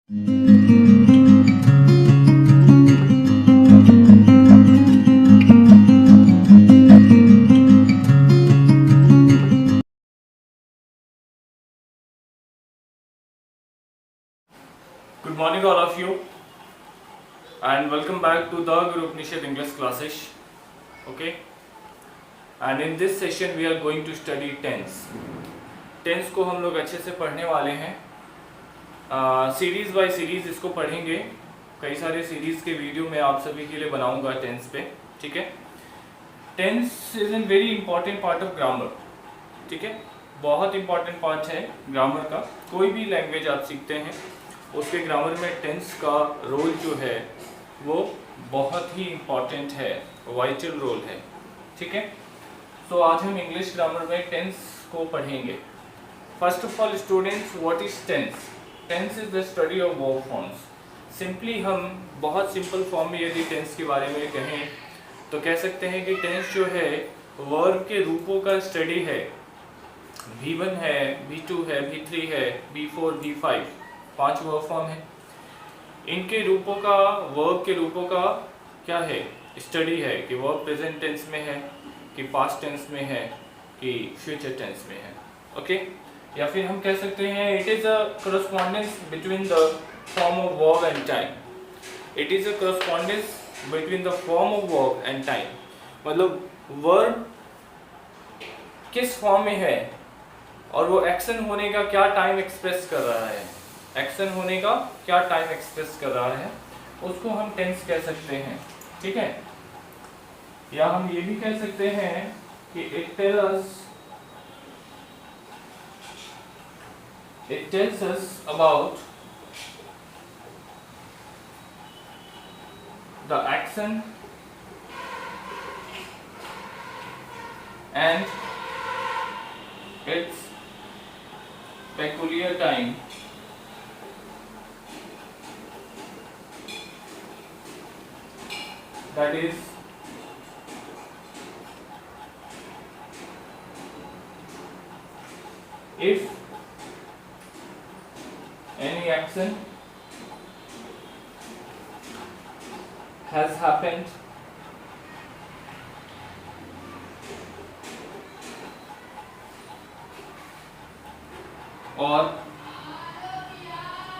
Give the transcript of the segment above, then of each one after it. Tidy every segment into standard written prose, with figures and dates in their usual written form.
Good morning all of you and welcome back to the Guru Upanishad English classes. Okay, and in this session we are going to study tense. Tense को हम लोग अच्छे से पढ़ने वाले हैं, series by series इसको पढ़ेंगे। कई सारे सीरीज के वीडियो मैं आप सभी के लिए बनाऊंगा टेंस पे, ठीक है। Tense is an very important part of grammar, ठीक है, बहुत इंपॉर्टेंट पार्ट है ग्रामर का। कोई भी लैंग्वेज आप सीखते हैं उसके ग्रामर में टेंस का रोल जो है वो बहुत ही इम्पॉर्टेंट है, वाइटल रोल है, ठीक है। तो आज हम इंग्लिश ग्रामर में टेंस को पढ़ेंगे। First of all students, what is tense? Tense is the study of verb forms. Simply हम बहुत सिंपल फॉर्म में यदि टेंस के बारे में कहें तो कह सकते हैं कि टेंस जो है वर्ब के रूपों का स्टडी है। V1 है, V2 है, V3 है, V4, V5, 5 वर्ब फॉर्म है। इनके रूपों का, वर्ब के रूपों का क्या है, स्टडी है कि वर्ब प्रेजेंट टेंस में है, कि पास्ट टेंस में है, कि फ्यूचर टेंस में है। ओके, या फिर हम कह सकते हैं it is a correspondence between the form of verb and time. It is a correspondence between the form of verb and time, मतलब वर्ब किस फॉर्म में है और वो एक्शन होने का क्या टाइम एक्सप्रेस कर रहा है, एक्शन होने का क्या टाइम एक्सप्रेस कर रहा है, उसको हम टेंस कह सकते हैं, ठीक है। या हम ये भी कह सकते हैं कि it tells us about the action and its peculiar time, that is if any action has happened or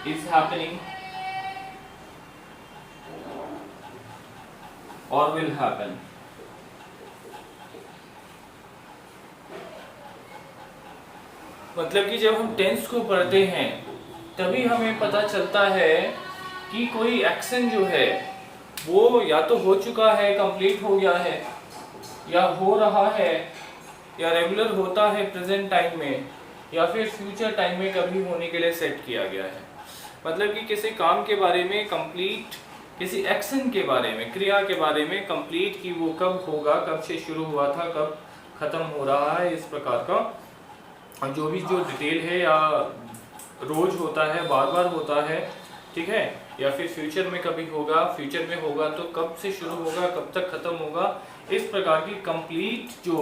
is happening or will happen। मतलब कि जब हम टेंस को पढ़ते हैं तभी हमें पता चलता है कि कोई एक्शन जो है वो या तो हो चुका है, कंप्लीट हो गया है, या हो रहा है, या रेगुलर होता है प्रेजेंट टाइम में, या फिर फ्यूचर टाइम में कभी होने के लिए सेट किया गया है। मतलब कि किसी काम के बारे में कंप्लीट, किसी एक्शन के बारे में, क्रिया के बारे में कंप्लीट कि वो कब होगा, कब से शुरू हुआ था, कब खत्म हो रहा है, इस प्रकार का जो भी जो डिटेल है, या रोज होता है, बार बार होता है, ठीक है, या फिर फ्यूचर में कभी होगा, फ्यूचर में होगा तो कब से शुरू होगा, कब तक खत्म होगा, इस प्रकार की कंप्लीट जो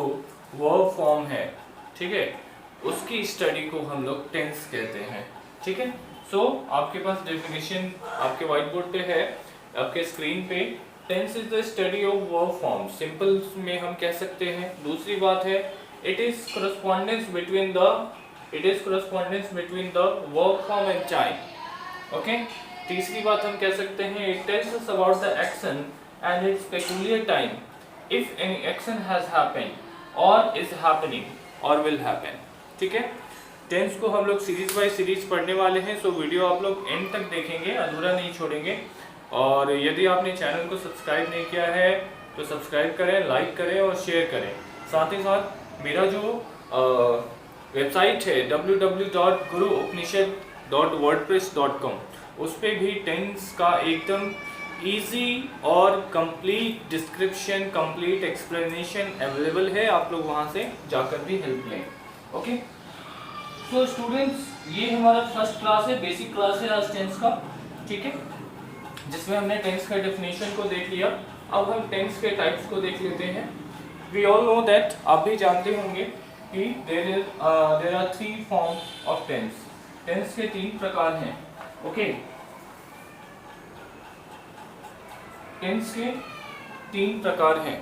वर्ब फॉर्म है, ठीक है, उसकी स्टडी को हम लोग टेंस कहते हैं, ठीक है। सो आपके पास डेफिनेशन आपके व्हाइट बोर्ड पे है, आपके स्क्रीन पे। Tense is the study of verb form, simple में हम कह सकते हैं। दूसरी बात है it is correspondence between the verb form and time. Okay, तीसरी बात हम कह सकते हैं it tells us about the action and its peculiar time if any action has happened और इज हैपनिंग और विल हैपन, ठीक है। टेंस को हम लोग सीरीज बाय सीरीज पढ़ने वाले हैं, सो वीडियो आप लोग एंड तक देखेंगे, अधूरा नहीं छोड़ेंगे। और यदि आपने चैनल को सब्सक्राइब नहीं किया है तो सब्सक्राइब करें, लाइक करें और शेयर करें। साथ ही साथ मेरा जो वेबसाइट है www.guruupanishad.wordpress.com, उस पर भी टेंस का एकदम इजी और complete description, complete explanation available है, आप लोग वहाँ से जाकर भी हेल्प लें। ओके, सो स्टूडेंट्स, ये हमारा फर्स्ट क्लास है, बेसिक क्लास है आज टेंस का, ठीक है, जिसमें हमने टेंस का डेफिनेशन को देख लिया। अब हम टेंस के टाइप्स को देख लेते हैं। वी ऑल नो दैट, आप भी जानते होंगे कि there are 3 forms of tense. Tense के 3 प्रकार हैं। ओके, टेंस के 3 प्रकार हैं।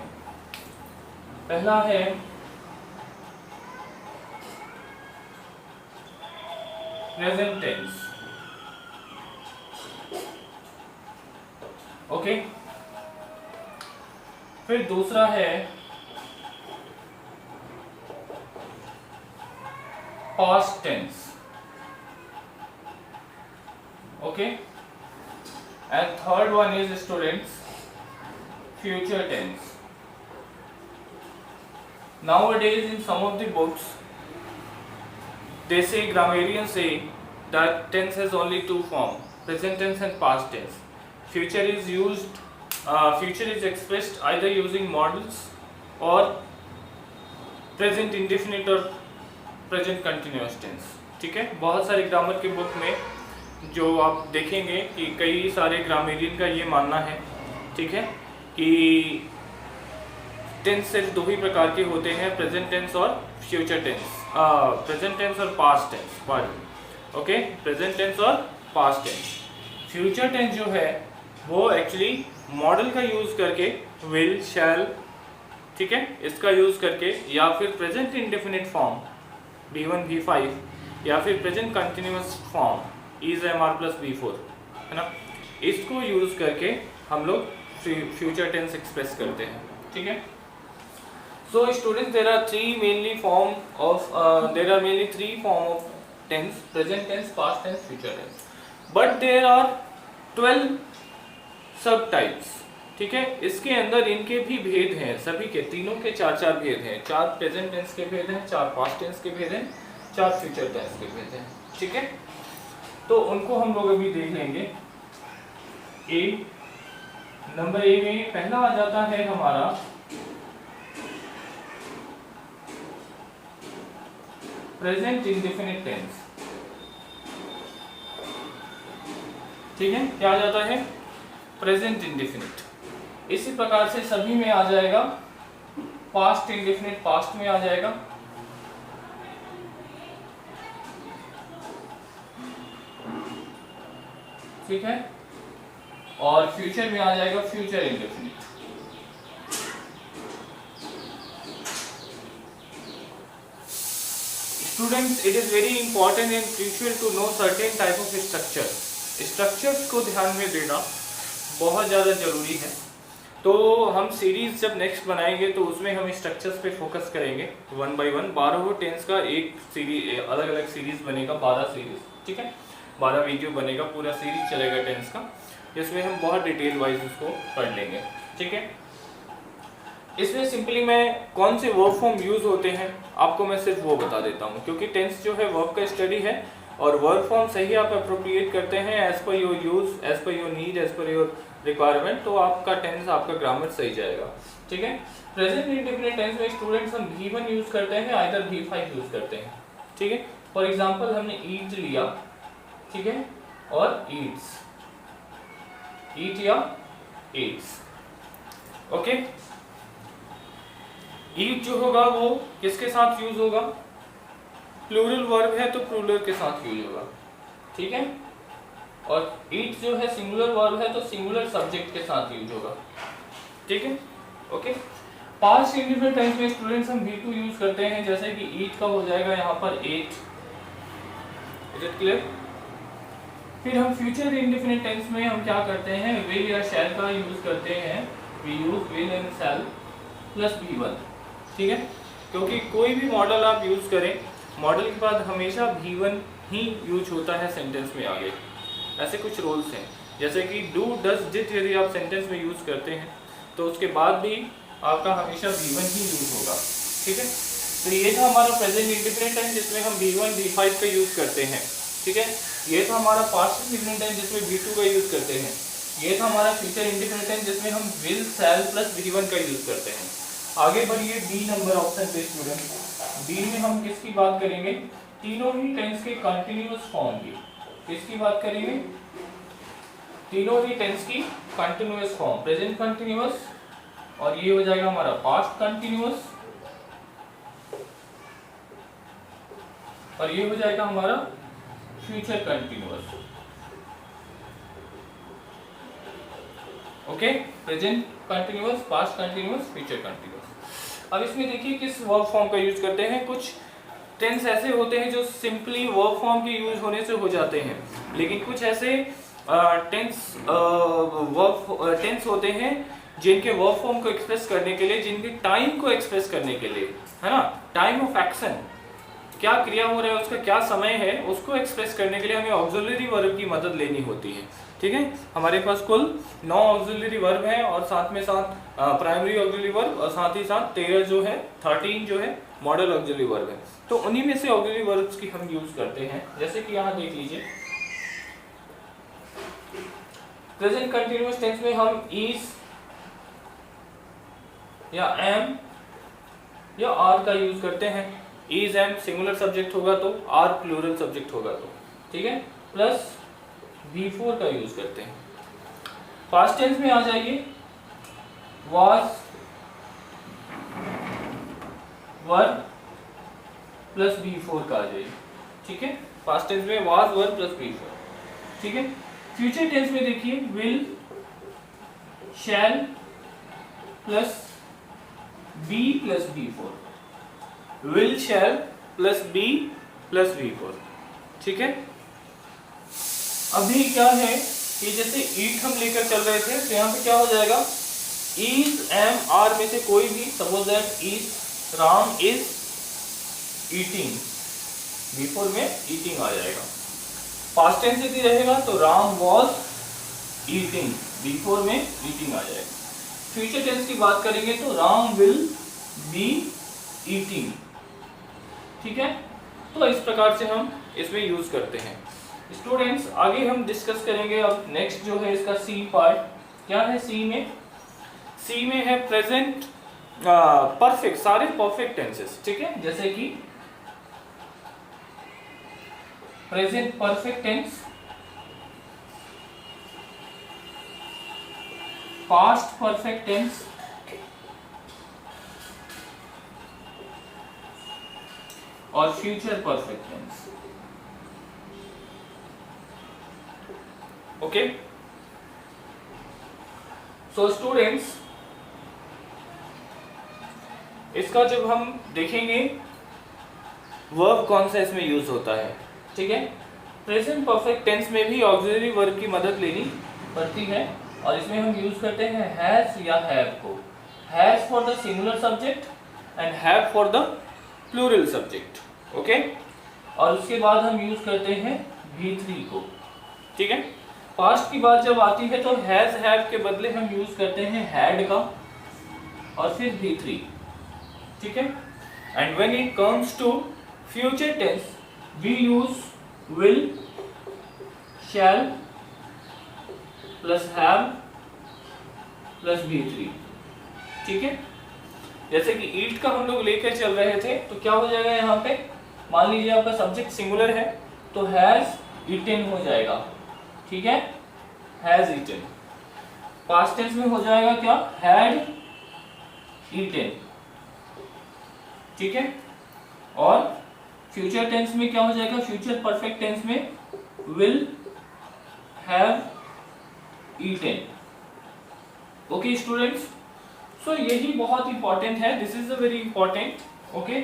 पहला है प्रेजेंट टेंस, ओके। फिर दूसरा है past tense, okay. And third one is students future tense. Nowadays in some of the books they say, grammarians say that tense has only 2 forms, present tense and past tense. Future is used, future is expressed either using modals or present indefinite or present continuous tense, ठीक है। बहुत सारे grammar के book में जो आप देखेंगे कि कई सारे ग्रामेरियन का ये मानना है, ठीक है, कि टेंस सिर्फ 2 ही प्रकार के होते हैं, प्रेजेंट टेंस और फ्यूचर टेंस, प्रेजेंट टेंस और past tense, part, okay. Present tense और पास्ट टेंस। फ्यूचर टेंस जो है वो एक्चुअली मॉडल का यूज करके, विल, शैल, ठीक है, इसका यूज करके, या फिर present indefinite form V1 V5, या फिर present continuous form is MR plus V4, है ना, इसको यूज करके हम लोग फ्यूचर टेंस एक्सप्रेस करते हैं, ठीक है। So students, there are mainly three form of tense: present tense, past tense, future tense. But there are 12 subtypes, ठीक है। इसके अंदर इनके भी भेद हैं, सभी के तीनों के 4 भेद हैं। 4 प्रेजेंट टेंस के भेद हैं, 4 पास्ट टेंस के भेद हैं, 4 फ्यूचर टेंस के भेद हैं, ठीक है। तो उनको हम लोग अभी देख लेंगे। नंबर ए में पहला आ जाता है हमारा प्रेजेंट इंडेफिनिट टेंस, ठीक है। क्या आ जाता है? Present indefinite. इसी प्रकार से सभी में आ जाएगा। पास्ट इंडेफिनिट पास्ट में आ जाएगा, ठीक है, और फ्यूचर में आ जाएगा future indefinite. Students, it is very important and crucial to know certain type of structure. Structures को ध्यान में देना बहुत ज़्यादा जरूरी है। तो हम सीरीज जब नेक्स्ट बनाएंगे तो उसमें हम स्ट्रक्चर्स पे फोकस करेंगे 1 by 1। 12 टेंस का एक सीरीज, अलग अलग सीरीज बनेगा, 12 सीरीज, ठीक है, 12 वीडियो बनेगा, पूरा सीरीज चलेगा टेंस का, जिसमें हम बहुत डिटेल वाइज उसको पढ़ लेंगे, ठीक है। इसमें सिंपली मैं कौन से वर्ब फॉर्म यूज होते हैं आपको मैं सिर्फ वो बता देता हूँ, क्योंकि टेंस जो है वर्ब का स्टडी है और वर्ब फॉर्म सही आप अप्रोप्रिएट करते हैं as per your use, as per your need, as per your requirement, तो आपका टेंस, आपका ग्रामर सही जाएगा, ठीक है। प्रेजेंट इंडेफिनिट टेंस में स्टूडेंट्स हम V1 यूज करते हैं, आइदर V5 यूज करते हैं, ठीक है। फॉर एग्जाम्पल हमने ईट लिया, ठीक है, और ईट्स, ईट या ईट्स, ओके। ईट जो होगा वो किसके साथ यूज होगा? प्लूरल वर्ब है तो प्लूरल के साथ यूज होगा, ठीक है, और ईट जो है सिंगुलर वर्ब है तो सिंगुलर सब्जेक्ट के साथ यूज होगा, ठीक है, ओके। पास्ट इंडेफिनिट टेंस में स्टूडेंट्स हम V2 यूज करते हैं, जैसे कि ईट का हो जाएगा यहाँ पर एट, इज इट क्लियर। फिर हम फ्यूचर इंडेफिनिट टेंस में हम क्या करते हैं? विल या शैल का यूज करते हैं, we use will and shall plus V1, ठीक है, क्योंकि कोई भी मॉडल आप यूज करें, मॉडल के बाद हमेशा V1 ही यूज होता है सेंटेंस में आगे। ऐसे कुछ रूल्स हैं, जैसे कि डू, डज, डिड यदि आप सेंटेंस में यूज करते हैं तो उसके बाद भी आपका हमेशा V1 ही यूज होगा, ठीक है। तो ये था हमारा प्रेजेंट इंडेफिनिट टेंस जिसमें हम V1 V5 का यूज करते हैं, ठीक है। ये था हमारा पास्ट इंडेफिनिट टेंस जिसमें V2 का यूज करते हैं। ये था हमारा फ्यूचर इंडेफिनिट टेंस जिसमें हम विल, शैल प्लस V1 का यूज करते हैं। आगे बढ़िए बी नंबर ऑप्शन पे स्टूडेंट। बी में हम किसकी बात करेंगे? तीनों ही टेंस के कंटिन्यूअस फॉर्म की। किसकी बात करेंगे? तीनों ही टेंस की कंटिन्यूअस फॉर्म, प्रेजेंट कंटिन्यूअस, और ये हो जाएगा हमारा पास्ट कंटिन्यूअस, और ये हो जाएगा हमारा future continuous, okay, present continuous, past continuous, future continuous. अब इसमें देखिए किस वर्ब फॉर्म का यूज करते हैं। कुछ टेंस ऐसे होते हैं जो सिंपली वर्ब फॉर्म के यूज होने से हो जाते हैं, लेकिन कुछ ऐसे टेंस होते हैं जिनके वर्ब फॉर्म को एक्सप्रेस करने के लिए, जिनके टाइम को एक्सप्रेस करने के लिए, है ना, टाइम ऑफ एक्शन, क्या क्रिया हो रहा है, उसका क्या समय है, उसको एक्सप्रेस करने के लिए हमें ऑक्सिलरी वर्ब की मदद लेनी होती है। ठीक है, हमारे पास कुल 9 ऑक्सिलरी वर्ब है और साथ में साथ प्राइमरी ऑक्सिलरी वर्ब और साथ ही साथ 13 जो है 13 जो है मॉडल ऑक्सिलरी वर्ब है। तो उन्हीं में से ऑक्सिलरी वर्ब्स की हम यूज करते हैं। जैसे कि यहाँ देख लीजिए, प्रेजेंट कंटिन्यूअस टेंस में हम इज या एम या आर का यूज करते हैं। इज एम सिंगुलर सब्जेक्ट होगा तो, आर प्लूरल सब्जेक्ट होगा तो, ठीक है, प्लस B4 का यूज करते हैं। पास्ट टेंस में आ जाइए, was, were प्लस B4 का आ जाइए। ठीक है, पास्ट टेंस में was, were प्लस B4। ठीक है, फ्यूचर टेंस में देखिए will, shall plus B plus B4, will, shall plus B plus B4। ठीक है, अभी क्या है कि जैसे ईट हम लेकर चल रहे थे, तो यहाँ पे क्या हो जाएगा, इज एम आर में से कोई भी, suppose that is Ram is eating, before में ईटिंग आ जाएगा। पास्ट टेंस यदि रहेगा तो राम वॉज ईटिंग, बिफोर में ईटिंग आ जाएगा। फ्यूचर टेंस की बात करेंगे तो राम विल बी ईटिंग। ठीक है, तो इस प्रकार से हम इसमें यूज करते हैं। स्टूडेंट्स, आगे हम डिस्कस करेंगे अब नेक्स्ट जो है इसका सी पार्ट। क्या है सी में? सी में है प्रेजेंट परफेक्ट, सारे परफेक्ट टेंसेस। ठीक है, जैसे कि present perfect tense, past perfect tense, और future perfect tense. Okay, so students, इसका जब हम देखेंगे वर्ब कौन सा इसमें यूज होता है। ठीक है, प्रेजेंट परफेक्ट टेंस में भी ऑक्सिलरी वर्ब की मदद लेनी पड़ती है और इसमें हम यूज करते हैं हैज या हैव को। Has for the singular subject and have for the plural subject. Okay, और उसके बाद हम यूज करते हैं V3 को। ठीक है, पास्ट की बात जब आती है तो हैज हैव के बदले हम यूज करते हैं हैड का और फिर V3। ठीक है, and when it comes to future tense we use will, shall plus have plus V3। ठीक है, जैसे कि ईट का हम लोग लेकर चल रहे थे तो क्या हो जाएगा यहाँ पे, मान लीजिए आपका सब्जेक्ट सिंगुलर है तो हैज ईटेन हो जाएगा। ठीक है, हैज ईटेन। पास्ट टेंस में हो जाएगा क्या, हैड ईटेन। ठीक है, और फ्यूचर टेंस में क्या हो जाएगा, फ्यूचर परफेक्ट टेंस में will have eaten. Okay students, so यही बहुत इंपॉर्टेंट है, this is a very important. Okay,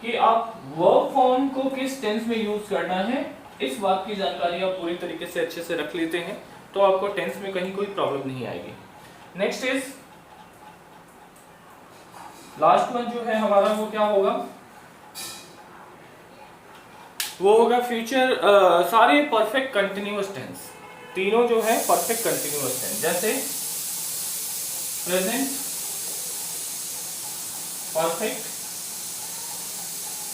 कि आप वर्ब फॉर्म को किस टेंस में यूज करना है, इस बात की जानकारी आप पूरी तरीके से अच्छे से रख लेते हैं तो आपको टेंस में कहीं कोई प्रॉब्लम नहीं आएगी। नेक्स्ट इज लास्ट वन जो है हमारा, वो क्या होगा, वो होगा फ्यूचर सारे परफेक्ट कंटिन्यूअस टेंस। तीनों जो है परफेक्ट कंटिन्यूअस टेंस, जैसे प्रेजेंट परफेक्ट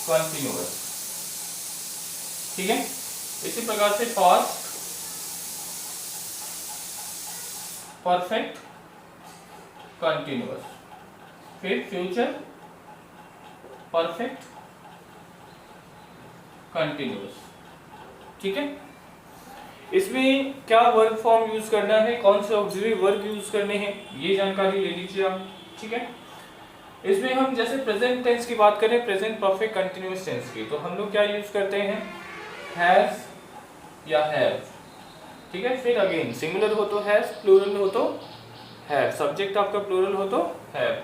कंटिन्यूअस। ठीक है, इसी प्रकार से पास्ट परफेक्ट कंटिन्यूअस, फिर फ्यूचर परफेक्ट कंटिन्यूअस। ठीक है, इसमें क्या वर्ब फॉर्म यूज करना है, कौन से ऑक्सिलरी वर्ब यूज करने हैं, ये जानकारी ले लीजिए आप। ठीक है, इसमें हम जैसे प्रेजेंट टेंस की बात करें, प्रेजेंट परफेक्ट कंटिन्यूअस टेंस की, तो हम लोग क्या यूज करते हैं, हैज या हैव। ठीक है, फिर अगेन सिंगुलर हो तो हैज, प्लूरल हो तो हैव, सब्जेक्ट आपका प्लूरल हो तो हैव।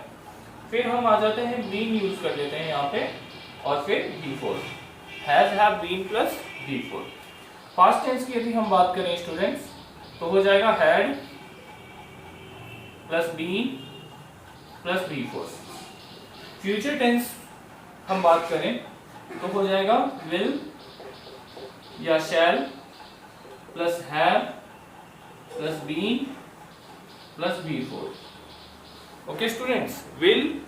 फिर हम आ जाते हैं बीन यूज कर लेते हैं यहाँ पे, और फिर बी4, हैज हैव बीन प्लस बी4। पास्ट टेंस की यदि हम बात करें स्टूडेंट्स तो हो जाएगा हैड प्लस बीन प्लस बी4। फ्यूचर टेंस हम बात करें तो हो जाएगा विल या shall plus have plus been plus बी4। ओके स्टूडेंट्स, विल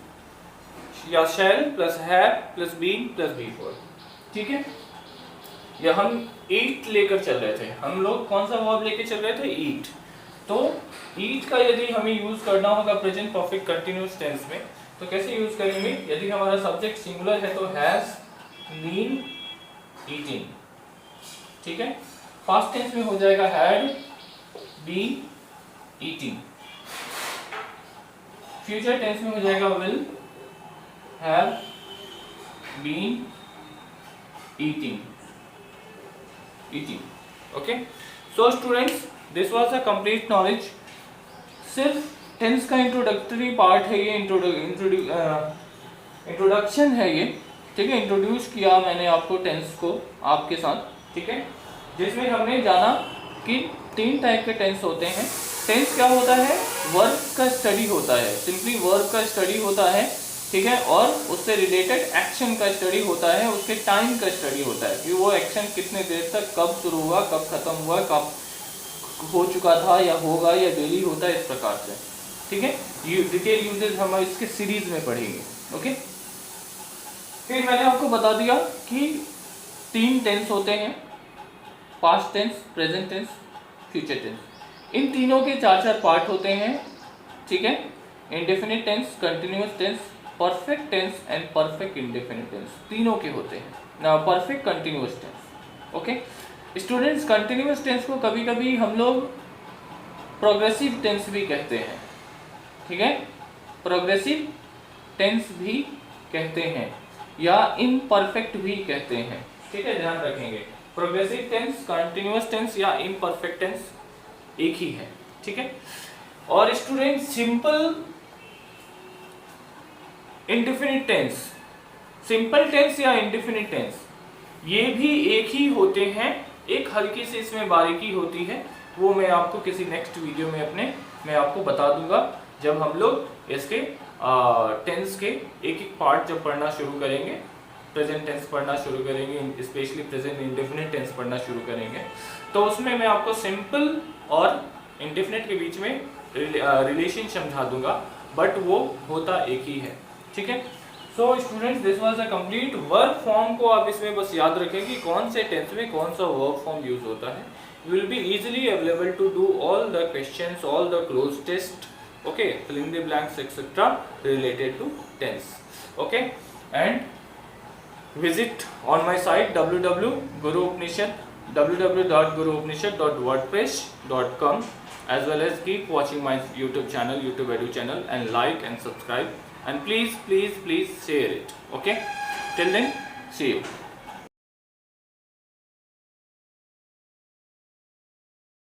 या shall plus have plus been plus बी4। ठीक है, या हम ईट लेकर चल रहे थे, हम लोग कौन सा वर्ब लेकर चल रहे थे, ईट। तो ईट का यदि हमें यूज करना होगा प्रेजेंट परफेक्ट कंटिन्यूअस टेंस में तो कैसे यूज करेंगे, यदि हमारा सब्जेक्ट सिंगुलर है तो हैज बीन ईटिंग। ठीक है, पास्ट टेंस में हो जाएगा had been eating. Future tense में हो जाएगा will have been eating. Okay, so students, this was a complete knowledge. सिर्फ टेंस का इंट्रोडक्टरी पार्ट है ये, इंट्रोडक्शन है ये। ठीक है, इंट्रोड्यूस किया मैंने आपको टेंस को आपके साथ। ठीक है, जिसमें हमने जाना कि 3 टाइप के टेंस होते हैं। टेंस क्या होता है, वर्ब का स्टडी होता है, सिंपली वर्ब का स्टडी होता है। ठीक है, और उससे रिलेटेड एक्शन का स्टडी होता है, उसके टाइम का स्टडी होता है कि वो एक्शन कितने देर तक, कब शुरू हुआ, कब खत्म हुआ, कब हो चुका था या होगा या डेली होता है, इस प्रकार से। ठीक है, डिटेल यूजेस हम इसके सीरीज में पढ़ेंगे। ओके, फिर मैंने आपको बता दिया कि 3 टेंस होते हैं, past tense, present tense, future tense. इन तीनों के 4-4 पार्ट होते हैं। ठीक है, indefinite tense, continuous tense, perfect tense and perfect indefinite tense, तीनों के होते हैं ना, perfect continuous tense. Okay students, continuous tense को कभी कभी हम लोग प्रोग्रेसिव टेंस भी कहते हैं। ठीक है, प्रोग्रेसिव टेंस भी कहते हैं या इम्परफेक्ट भी कहते हैं। ठीक है, ध्यान रखेंगे, प्रोग्रेसिव टेंस, कंटिन्यूअस टेंस या इम्परफेक्ट टेंस एक ही है। ठीक है, और student simple indefinite tense, simple tense या इंडेफिनिट टेंस, ये भी एक ही होते हैं। एक हल्की सी इसमें बारीकी होती है, वो मैं आपको किसी नेक्स्ट वीडियो में मैं आपको बता दूंगा, जब हम लोग इसके टेंस के एक पार्ट जब पढ़ना शुरू करेंगे, प्रेजेंट टेंस पढ़ना शुरू करेंगे, स्पेशली प्रेजेंट इंडेफिनिट टेंस पढ़ना शुरू करेंगे, तो उसमें मैं आपको सिंपल और इंडेफिनिट के बीच में रिलेशन समझा दूंगा, बट वो होता एक ही है। ठीक है, so students, this was a complete. Verb form को आप इसमें बस याद रखें कि कौन से टेंस में कौन सा वर्ब फॉर्म यूज होता है। You will be easily available to do all the questions, all the close test, okay, fill in the blanks etc related to tense. Okay, and visit on my site www.guruupanishad.wordpress.com, as well as keep watching my YouTube channel, YouTube Edu channel, and like and subscribe, and please share it. Okay, till then, see you.